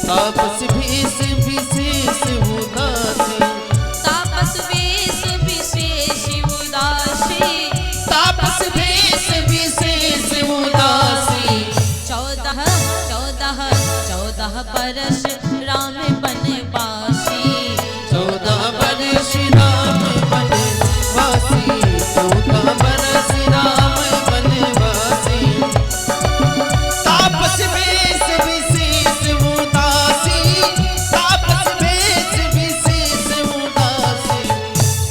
तापस भेष विशेष उदासी, तापस वेश विशेष उदासी, तापस भेष विशेष उदासी। 14 बरस राम बनवासी, 14 बरस राम बनवासी, 14 बरस राम बनवासी। तापस भेष विशेष उदासी, तापस भेष विशेष उदासी।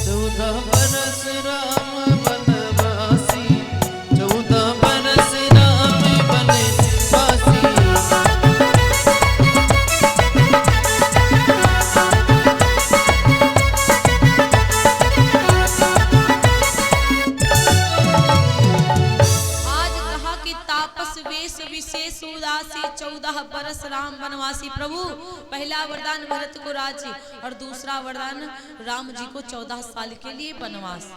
14 बरस राम बनवासी, 14 बरस राम बनवासी। आज कहा कि तापस वेश विशेष उदासी, 14 बरस राम बनवासी। प्रभु पहला वरदान भरत को राज्य और दूसरा वरदान राम जी को 14 साल के लिए बनवास।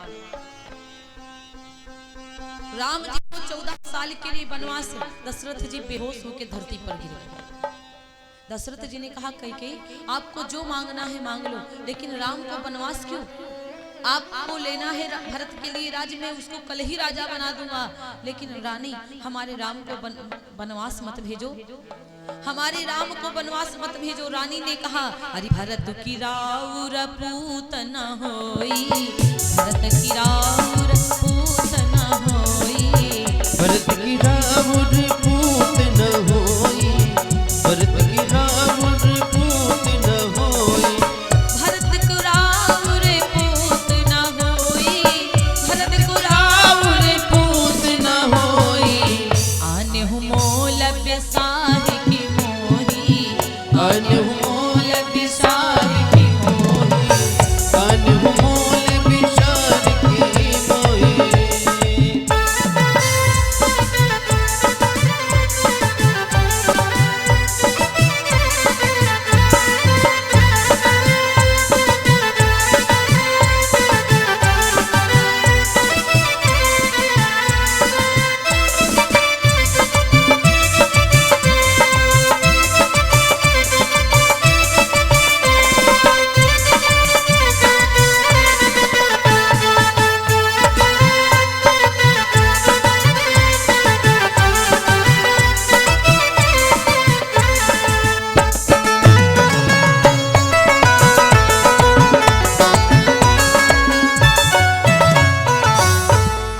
राम जी को 14 साल के लिए बनवास। दशरथ जी बेहोश होकर धरती पर गिरे। दशरथ जी ने कहा कैकेयी आपको जो मांगना है मांग लो, लेकिन राम को बनवास क्यों? आपको लेना है भरत के लिए राज्य, में उसको कल ही राजा बना दूंगा, लेकिन रानी हमारे राम को बनवास मत भेजो, हमारे राम को बनवास मत भेजो। रानी ने कहा अरे भरत की राउर पूत न होई, भरत की राउर पूत न होई, भरत की रावण पूत न होई, भरत की रावण पूत न होई। भरत को राउर पूत न होई, भरत को रावण पूत न होई। आन्हु मोल बेसाह की मोही, अनमोल विशाल की मोही, अनमोल विशाल की मोही।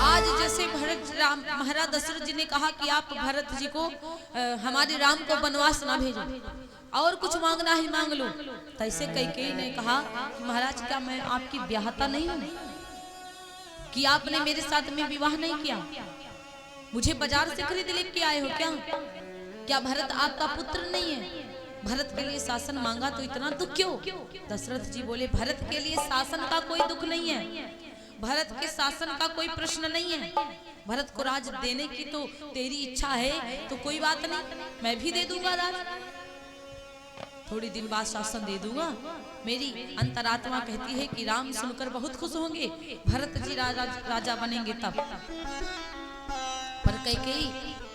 आज जैसे महाराज दशरथ जी ने कहा कि आप भरत जी को हमारे राम को बनवास ना भेजो और कुछ मांगना है मांग लो, तैसे कैकेयी ने कहा कि महाराज क्या मैं आपकी ब्याहता नहीं हूँ कि आपने मेरे साथ में विवाह नहीं किया, मुझे बाजार से खरीद लेके आए हो क्या? क्या भरत आपका पुत्र नहीं है? भरत के लिए शासन मांगा तो इतना दुख क्यों? दशरथ जी बोले भरत के लिए शासन का कोई दुख नहीं है, भरत के शासन का कोई प्रश्न नहीं है। भरत को राज देने की तो तेरी इच्छा है तो कोई बात नहीं, मैं भी दे दूंगा राज, थोड़ी दिन बाद शासन दे दूंगा। मेरी अंतरात्मा कहती है कि राम सुनकर बहुत खुश होंगे, भरत जी राजा बनेंगे तब। पर कैकेयी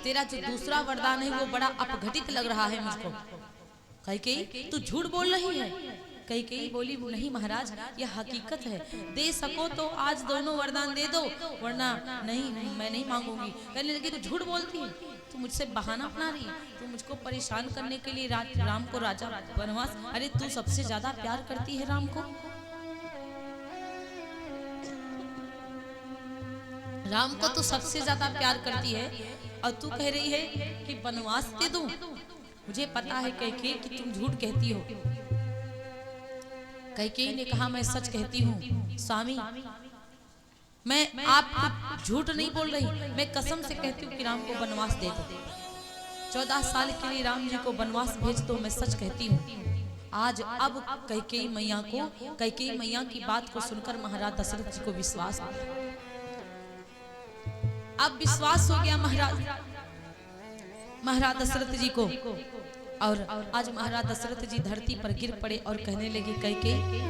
तेरा जो दूसरा वरदान है वो बड़ा अपघटित लग रहा है मुझको। कैकेयी तू झूठ बोल रही है। कैकेयी बोली नहीं महाराज यह हकीकत है, दे सको तो आज दोनों वरदान दे दो, वरना नहीं मैं नहीं मांगूंगी। कहने लगी तू झूठ बोलती है, तू मुझसे बहाना अपना रही है, तू मुझको परेशान करने के लिए राम को राजा बनवास। अरे तू सबसे ज्यादा प्यार करती है राम को, राम को तू सबसे ज्यादा प्यार करती है और तू कह रही है कि बनवास दे दूं। मुझे पता है कैकेयी कि तुम झूठ कहती हो। कैकेयी ने कहा मैं सच कहती हूँ स्वामी, मैं आपको झूठ नहीं बोल रही, मैं कसम से कहती हूँ कि राम को बनवास दे दो, 14 साल के लिए राम जी को बनवास भेज दो, मैं सच कहती हूँ। आज अब कैकेयी मैया की बात को सुनकर महाराज दशरथ जी को विश्वास हो गया। अब विश्वास हो गया महाराज दशरथ जी को, और आज महाराज दशरथ जी धरती पर गिर पड़े और कहने लगे कैकेयी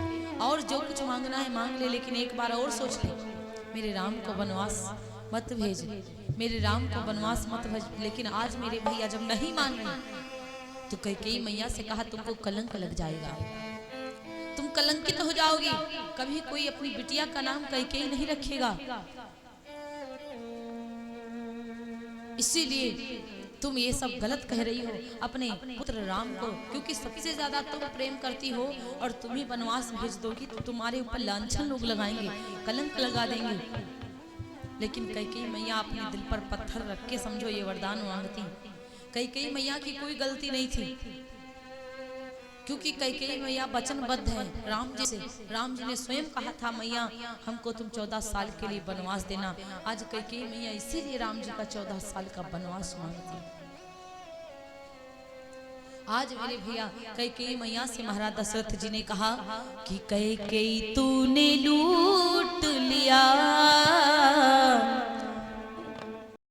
और जो कुछ मांगना है मांग ले, लेकिन एक बार और सोच ले, मेरे राम को बनवास मत भेज, मेरे राम को बनवास मत भेज। लेकिन आज मेरे भैया जब नहीं मान रहे तो कैकेयी मैया से कहा तुमको कलंक लग जाएगा, तुम कलंकित हो जाओगी, कभी कोई अपनी बिटिया का नाम कैकेयी नहीं रखेगा, इसीलिए तुम ये सब गलत कह रही हो अपने पुत्र राम को, क्योंकि सबसे ज्यादा तुम प्रेम करती हो और तुम ही वनवास भेज दोगी तो तुम्हारे ऊपर लांछन लोग लगाएंगे, कलंक लगा देंगे। लेकिन कैकेयी मैया अपने दिल पर पत्थर रख के समझो ये वरदान मांगती। कैकेयी मैया की कोई गलती नहीं थी, क्योंकि कैकेयी मैया वचनबद्ध है राम जी से। राम जी ने स्वयं कहा था मैया हमको तुम 14 साल के लिए वनवास देना। आज कैकेयी मैया इसीलिए राम जी का 14 साल का वनवास मांगती। आज मेरे भैया कैकेयी मैया से महाराज दशरथ जी ने कहा कि कैकेयी तूने लूट लिया